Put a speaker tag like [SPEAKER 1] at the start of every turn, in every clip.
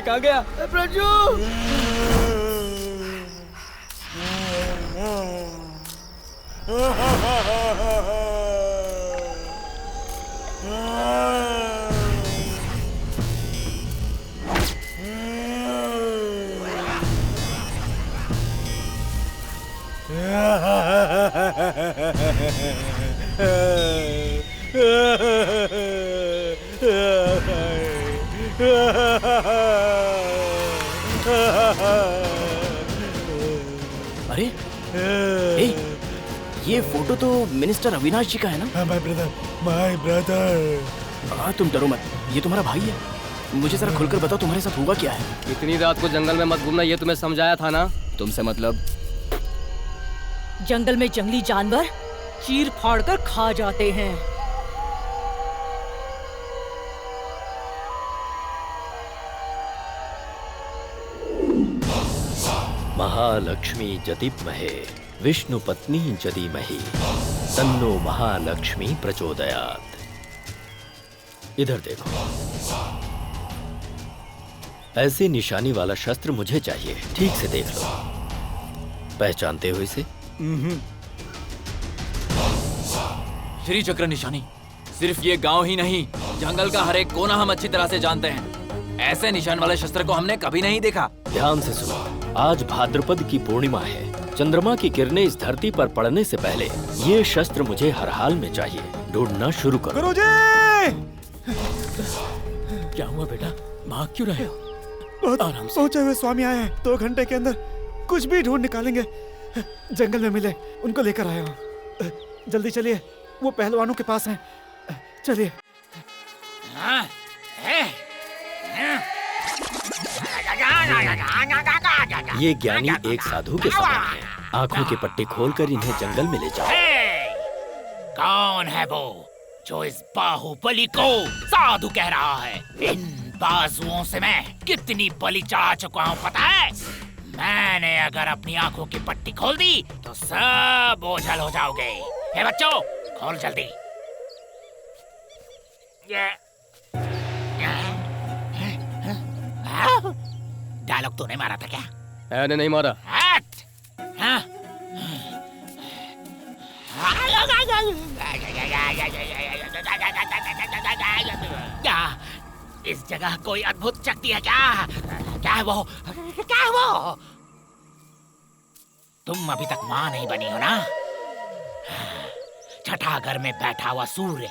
[SPEAKER 1] कहाँ गया?
[SPEAKER 2] प्रजू!
[SPEAKER 1] अरे ये फोटो तो मिनिस्टर अविनाश जी का है ना?
[SPEAKER 3] My brother.
[SPEAKER 1] हाँ तुम डरो मत, ये तुम्हारा भाई है। मुझे जरा खुलकर बताओ तुम्हारे साथ हुआ क्या है?
[SPEAKER 2] इतनी रात को जंगल में मत घूमना, ये तुम्हें समझाया था ना।
[SPEAKER 1] तुमसे मतलब?
[SPEAKER 4] जंगल में जंगली जानवर चीर फाड़ कर खा जाते हैं।
[SPEAKER 5] महालक्ष्मी जतिमहे विष्णु पत्नी जदीमहि तन्नो महालक्ष्मी प्रचोदयात्। इधर देखो, ऐसी निशानी वाला शस्त्र मुझे चाहिए। ठीक से देख लो, पहचानते हो इसे?
[SPEAKER 1] श्री चक्र निशानी। सिर्फ ये गांव ही नहीं, जंगल का हर एक कोना हम अच्छी तरह से जानते हैं। ऐसे निशान वाले शस्त्र को हमने कभी नहीं देखा।
[SPEAKER 5] ध्यान से सुनो, आज भाद्रपद की पूर्णिमा है। चंद्रमा की किरणें इस धरती पर पड़ने से पहले ये शस्त्र मुझे हर हाल में चाहिए। ढूंढना शुरू करो।
[SPEAKER 3] गुरुजी!
[SPEAKER 1] क्या हुआ बेटा, भाग क्यों रहे हो?
[SPEAKER 3] बहुत
[SPEAKER 1] आराम से।
[SPEAKER 3] सोचे हुए स्वामी आए हैं। 2 घंटे के अंदर कुछ भी ढूंढ निकालेंगे। जंगल में मिले, उनको लेकर आया हूँ। जल्दी चलिए, वो पहलवानों के पास हैं। चलिए।
[SPEAKER 5] ये ज्ञानी एक साधु के समान है। आंखों के पट्टे खोलकर इन्हें जंगल में ले जाओ।
[SPEAKER 6] कौन है वो जो इस बाहुबली को साधु कह रहा है? इन बाजुओं से मैं कितनी बलि चढ़ा चुका हूँ पता है? मैंने अगर अपनी आंखों की पट्टी खोल दी तो सब ओझल हो जाओगे। हे बच्चों, खोल जल्दी। डायलॉग तूने मारा था क्या?
[SPEAKER 2] मैंने नहीं मारा।
[SPEAKER 6] क्या इस जगह कोई अद्भुत शक्ति है क्या? क्या है वो? क्या है वो? तुम अभी तक माँ नहीं बनी हो ना? छठा घर में बैठा हुआ सूर्य,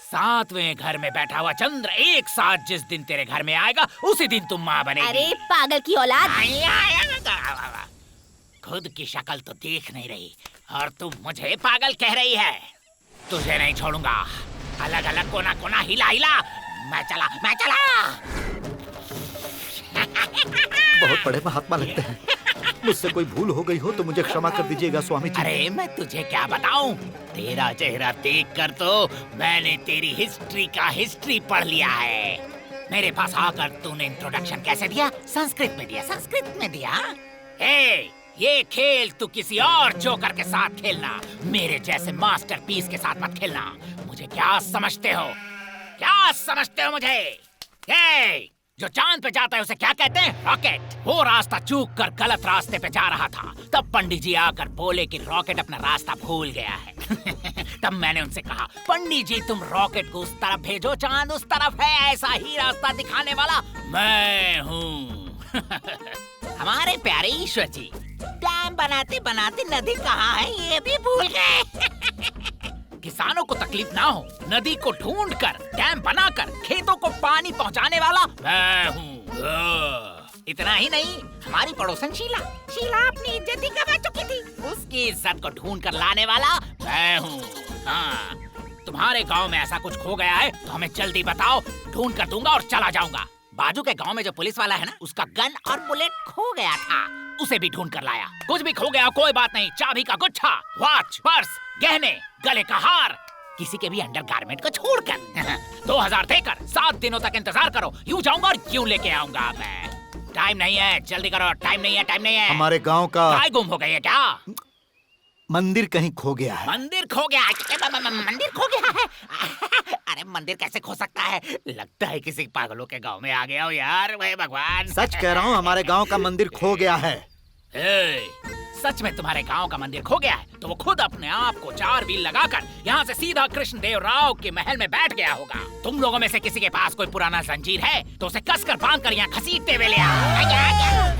[SPEAKER 6] 7वें घर में बैठा हुआ चंद्र, एक साथ जिस दिन तेरे घर में आएगा उसी दिन तुम माँ बनेगी।
[SPEAKER 4] अरे पागल की औलाद!
[SPEAKER 6] खुद की शक्ल तो देख नहीं रही और तुम मुझे पागल कह रही है। तुझे नहीं छोड़ूंगा। अलग अलग कोना कोना हिला हिला। मैं चला।
[SPEAKER 7] बहुत बड़े महात्मा लगते हैं। मुझसे कोई भूल हो गई हो तो मुझे क्षमा कर दीजिएगा स्वामी जी।
[SPEAKER 6] अरे मैं तुझे क्या बताऊं? तेरा चेहरा देखकर तो मैंने तेरी हिस्ट्री का हिस्ट्री पढ़ लिया है। मेरे पास आकर तूने इंट्रोडक्शन कैसे दिया? संस्कृत में दिया। ये खेल तू किसी और जोकर के साथ खेलना, मेरे जैसे मास्टरपीस के साथ मत खेलना। मुझे क्या समझते हो मुझे? जो चांद पे जाता है उसे क्या कहते हैं? रॉकेट। वो रास्ता चूक कर गलत रास्ते पे जा रहा था, तब पंडित जी आकर बोले कि रॉकेट अपना रास्ता भूल गया है। तब मैंने उनसे कहा, पंडित जी तुम रॉकेट को उस तरफ भेजो, चांद उस तरफ है, ऐसा ही रास्ता दिखाने वाला मैं हूँ। हमारे प्यारे ईश्वर जी, डैम बनाते बनाते नदी कहाँ है ये भी भूल गए। किसानों को तकलीफ ना हो, नदी को ढूंढकर डैम बनाकर खेतों को पानी पहुंचाने वाला मैं हूँ। इतना ही नहीं, हमारी पड़ोसन शीला अपनी इज्जत ही गंवा चुकी थी, उसकी इज्जत को ढूंढ कर लाने वाला मैं हूँ। हाँ, तुम्हारे गांव में ऐसा कुछ खो गया है तो हमें जल्दी बताओ, ढूंढ कर दूंगा और चला जाऊंगा। बाजू के गांव में जो पुलिस वाला है ना, उसका गन और बुलेट खो गया था, उसे भी ढूंढ कर लाया। कुछ भी खो गया कोई बात नहीं, चाबी का गुच्छा, वॉच, पर्स, गहने, गले का हार, किसी के भी अंडरगारमेंट को छोड़कर 2000 देकर 7 दिनों तक इंतजार करो। यूं जाऊंगा और यूं लेके आऊंगा मैं। टाइम नहीं है, जल्दी करो, टाइम नहीं है।
[SPEAKER 7] हमारे गांव का
[SPEAKER 6] गाय गुम हो गई है क्या?
[SPEAKER 7] मंदिर कहीं खो गया है।
[SPEAKER 6] मंदिर खो गया है? मंदिर खो गया है? अरे मंदिर कैसे खो सकता है? लगता है किसी पागलों के गांव में आ गया हो यार। वह भगवान,
[SPEAKER 7] सच कह रहा हूँ, हमारे गांव का मंदिर खो गया है।
[SPEAKER 6] सच में तुम्हारे गांव का मंदिर खो गया है तो वो खुद अपने आप को 4 व्हील लगाकर यहाँ से सीधा कृष्णदेव राव के महल में बैठ गया होगा। तुम लोगों में से किसी के पास कोई पुराना जंजीर है तो उसे कसकर बांधकर यहाँ घसीटते हुए ले आओ।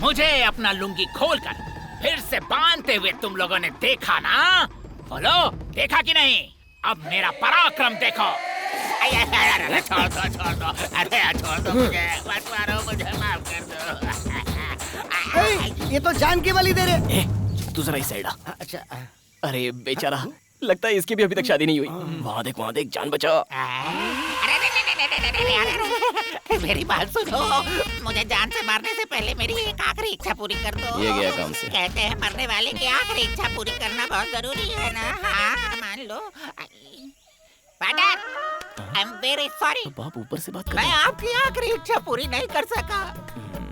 [SPEAKER 6] मुझे अपना लुंगी खोलकर फिर से बांधते हुए तुम लोगों ने देखा ना? बोलो, देखा कि नहीं? अब मेरा पराक्रम देखो। अरे छोड़ दो, अरे छोड़ दो मुझे, मत मारो मुझे, माफ कर दो।
[SPEAKER 8] ये तो जानकी वाली दे रहे।
[SPEAKER 9] तू जरा इस साइड आ।
[SPEAKER 8] अच्छा,
[SPEAKER 9] अरे बेचारा, लगता है इसकी भी अभी तक शादी नहीं हुई। वहाँ देख, जान बचा।
[SPEAKER 6] अरे मेरी बात सुनो, मुझे जान से मारने से पहले मेरी एक आखिरी इच्छा पूरी कर दो।
[SPEAKER 9] ये गया काम से।
[SPEAKER 6] कहते हैं मरने वाले की आखिरी इच्छा पूरी करना बहुत जरूरी है ना? हाँ, मान लो। Father, I am very sorry.
[SPEAKER 9] बाप ऊपर से बात कर
[SPEAKER 6] मैं
[SPEAKER 9] रहा है।
[SPEAKER 6] आपकी आखिरी इच्छा पूरी नहीं कर सका।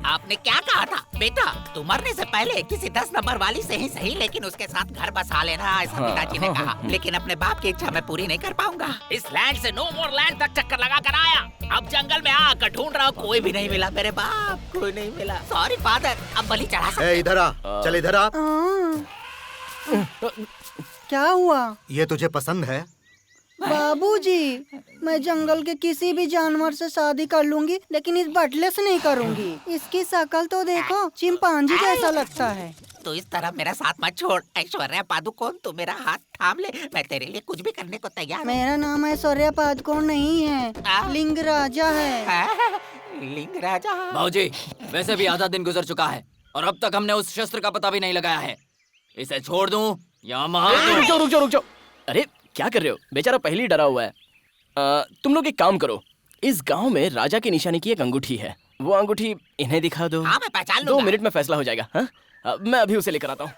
[SPEAKER 6] आपने क्या कहा था बेटा? तू मरने से पहले किसी 10 नंबर वाली से ही सही, लेकिन उसके साथ घर बसा लेना, ऐसा पिताजी ने कहा। लेकिन अपने बाप की इच्छा मैं पूरी नहीं कर पाऊंगा। इस लैंड से नो मोर लैंड तक चक्कर लगा कर आया। अब जंगल में आकर ढूंढ रहा हूँ, कोई भी नहीं मिला मेरे बाप, कोई नहीं मिला। सॉरी फादर, अब बलि चढ़ा सकते।
[SPEAKER 7] इधर आ, चल इधर आ।
[SPEAKER 8] क्या हुआ?
[SPEAKER 7] ये तुझे पसंद है?
[SPEAKER 8] बाबूजी, मैं जंगल के किसी भी जानवर से शादी कर लूंगी, लेकिन इस बटले से नहीं करूंगी। इसकी शक्ल तो देखो, चिंपांजी जैसा लगता है।
[SPEAKER 6] तो इस तरह मेरा साथ मत छोड़। ऐश्वर्या पादुकोण, तू मेरा हाथ थाम ले, मैं तेरे लिए कुछ भी करने को तैयार हूँ।
[SPEAKER 8] मेरा नाम ऐश्वर्या पादुकोण नहीं है, लिंग राजा है।
[SPEAKER 6] लिंग राजा?
[SPEAKER 1] बाबूजी, वैसे भी आधा दिन गुजर चुका है और अब तक हमने उस शस्त्र का पता भी नहीं लगाया है। इसे छोड़ दूं या मार दूं?
[SPEAKER 9] रुक जाओ। अरे क्या कर रहे हो? बेचारा पहले ही डरा हुआ है। तुम लोग एक काम करो, इस गांव में राजा की निशानी की एक अंगूठी है, वो अंगूठी इन्हें दिखा दो।
[SPEAKER 6] हाँ, मैं पहचान
[SPEAKER 9] 2
[SPEAKER 6] लूंगा।
[SPEAKER 9] मिनट में फैसला हो जाएगा। हाँ? मैं अभी उसे लेकर आता हूँ।